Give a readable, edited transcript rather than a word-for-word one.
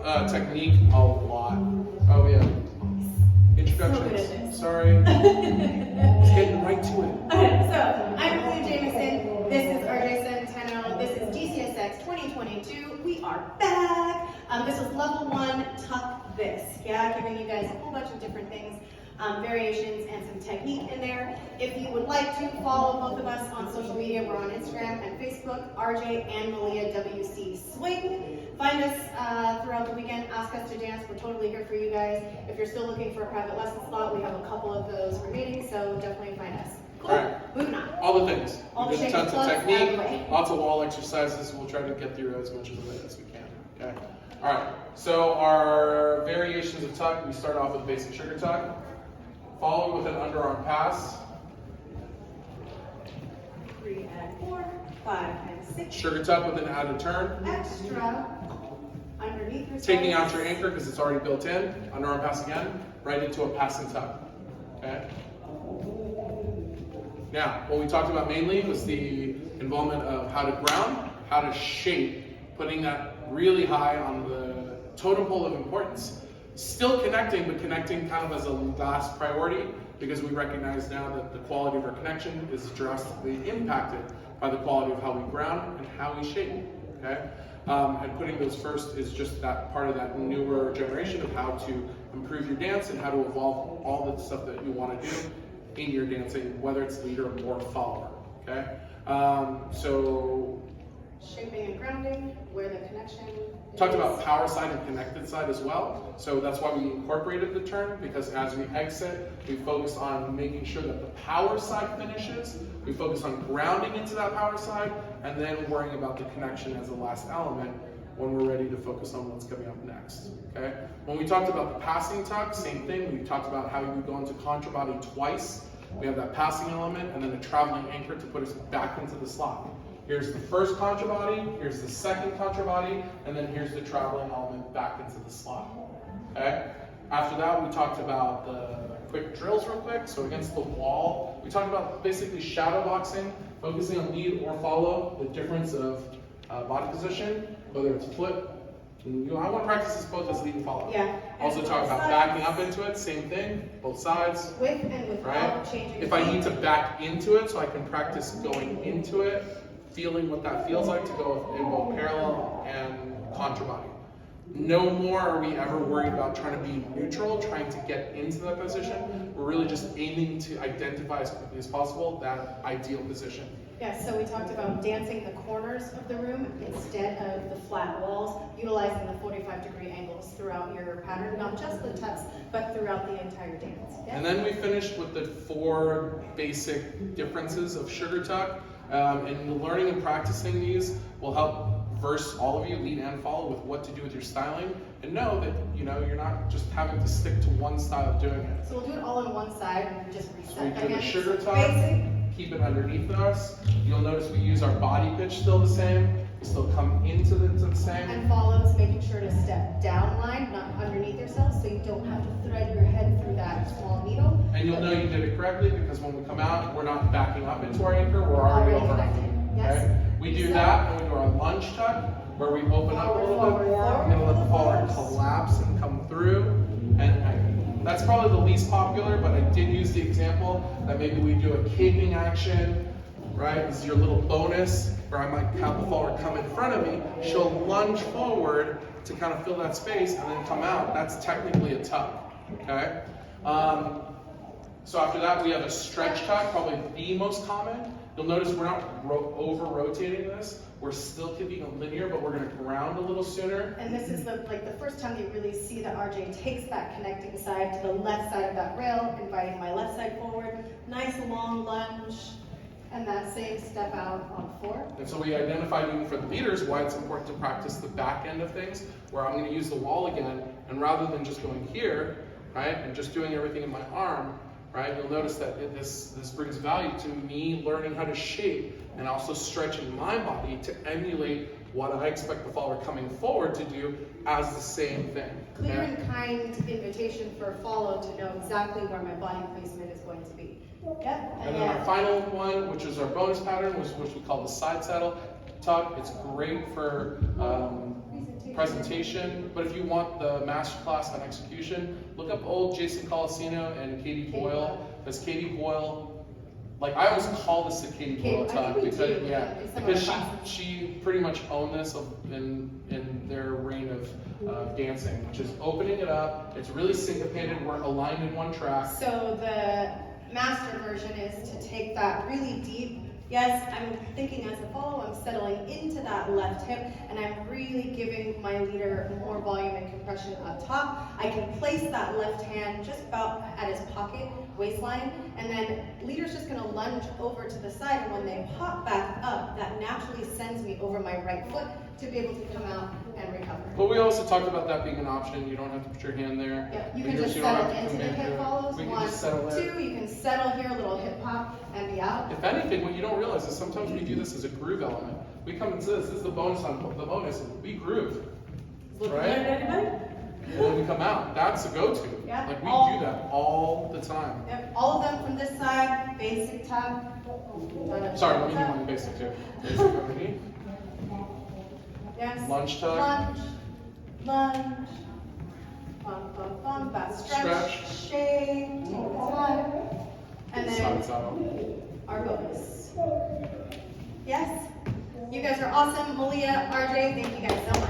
about technique a lot. Oh yeah. Introductions. Sorry. Let's get right to it. So, I'm Malia Jameson. This is Arjay Centeno. This is DCSX 2022. We are back. This was level 1, tuck this. Yeah, giving you guys a whole bunch of different things, variations, and some technique in there. If you would like to follow both of us on social media, we're on Instagram and Facebook, Arjay and Malia WC Swing. Find us throughout the weekend. Ask us to dance. We're totally here for you guys. If you're still looking for a private lesson slot, we have a couple of those remaining, so definitely find us. Cool. All right. Moving on. All the things. All We the did shaky tons of plugs out of technique, the way. lots of wall exercises. We'll try to get through as much of it as we can. Okay. All right. So our variations of tuck. We start off with basic sugar tuck, followed with an underarm pass. 3 and 4, 5 and 6. Sugar tuck with an added turn. Extra underneath your Taking toes. out your anchor because it's already built in. Underarm pass again, right into a passing tuck. Okay. Now, what we talked about mainly was the involvement of how to ground, how to shape, putting that really high on the totem pole of importance. Still connecting, but connecting kind of as a last priority because we recognize now that the quality of our connection is drastically impacted by the quality of how we ground and how we shape. Okay. And putting those first is just that part of that newer generation of how to improve your dance and how to evolve all the stuff that you want to do in your dancing, whether it's leader or follower. Okay, so Shaping and grounding, where the connection talked is. about power side and connected side as well. So that's why we incorporated the turn, because as we exit, we focus on making sure that the power side finishes. We focus on grounding into that power side, and then worrying about the connection as the last element when we're ready to focus on what's coming up next. Okay. When we talked about the passing tuck, same thing. We talked about how you would go into contra body twice. We have that passing element and then a traveling anchor to put us back into the slot. Here's the first contra body, here's the second contra body, and then here's the traveling element back into the slot. Okay? After that, we talked about the quick drills real quick. So against the wall, we talked about basically shadowboxing, focusing on lead or follow, the difference of body position, whether it's foot. I want to practice this both as lead and follow. Yeah. Also talk about backing up into it, same thing, both sides. With and without Right? changing. If I need to back into it, so I can practice going into it, feeling what that feels like to go in both parallel and contra body. No more are we ever worried about trying to be neutral, trying to get into that position. We're really just aiming to identify as quickly as possible that ideal position. Yeah, so we talked about dancing the corners of the room instead of the flat walls, utilizing the 45-degree angles throughout your pattern, not just the tucks, but throughout the entire dance. Yeah? And then we finished with the 4 basic differences of sugar tuck. And learning and practicing these will help verse all of you, lead and follow, with what to do with your styling, and know that you're not just having to stick to one style of doing it. So we'll do it all on one side and just reset So we do again. the sugar So tuck, basic. keep it underneath us. You'll notice we use our body pitch still the same. We still come into the same. And follows, making sure to step down line, not underneath yourself, so you don't have to thread your head through that small needle. And you'll know you did it correctly because when we come out, we're not backing up into our anchor, we're already over our feet. Yes. Okay? We do that and we do our lunge tuck, where we open up a little bit more. We're gonna let the follower collapse and come through. And that's probably the least popular, but I did use the example that maybe we do a caping action, right? This is your little bonus, where I might have the follower come in front of me. She'll lunge forward to kind of fill that space and then come out. That's technically a tuck, okay? So after that, we have a stretch tuck, probably the most common. You'll notice we're not over-rotating this. We're still keeping it linear, but we're going to ground a little sooner. And this is the first time you really see that Arjay takes that connecting side to the left side of that rail, inviting my left side forward. Nice long lunge, and that same step out on 4. And so we identified, even for the leaders, why it's important to practice the back end of things, where I'm going to use the wall again, and rather than just going here, right, and just doing everything in my arm, right, you'll notice that this brings value to me learning how to shape and also stretching my body to emulate what I expect the follower coming forward to do as the same thing. Clear and kind invitation for a follow to know exactly where my body placement is going to be. Yep. And then our final one, which is our bonus pattern, which we call the side saddle tuck. It's great for presentation, but if you want the masterclass on execution, look up old Jason Colasino and Katie Boyle, because Katie Boyle, like I always call this the Katie Boyle tuck because she pretty much owned this in their reign of dancing, which is opening it up. It's really syncopated. We're aligned in one track. So the master version is to take that really deep. Yes, I'm thinking as a follow, I'm settling into that left hip, and I'm really giving my leader more volume and compression up top. I can place that left hand just about at his pocket waistline, and then leader's just gonna lunge over to the side, and when they pop back up, that naturally sends me over my right foot to be able to come out and recover. But we also talked about that being an option. You don't have to put your hand there. Yep, you can just settle into the hip follows. We can One, just settle in. two, you can settle here, a little hip hop, and be out. If anything, what you don't realize is sometimes we do this as a groove element. We come into this is the bonus on the bonus, we groove, right? And then we come out. That's the go-to. Yeah. Like we do that all the time. Yep, all of them from this side, basic tap. Sorry, let me do one basic too. Basic underneath. Yes. Lunge tuck. Lunge. Lunge. Bum, bum, bum. Back stretch. Shake. Take the time. And then Side out. our bonus. Yes. You guys are awesome. Malia, Arjay, thank you guys so much.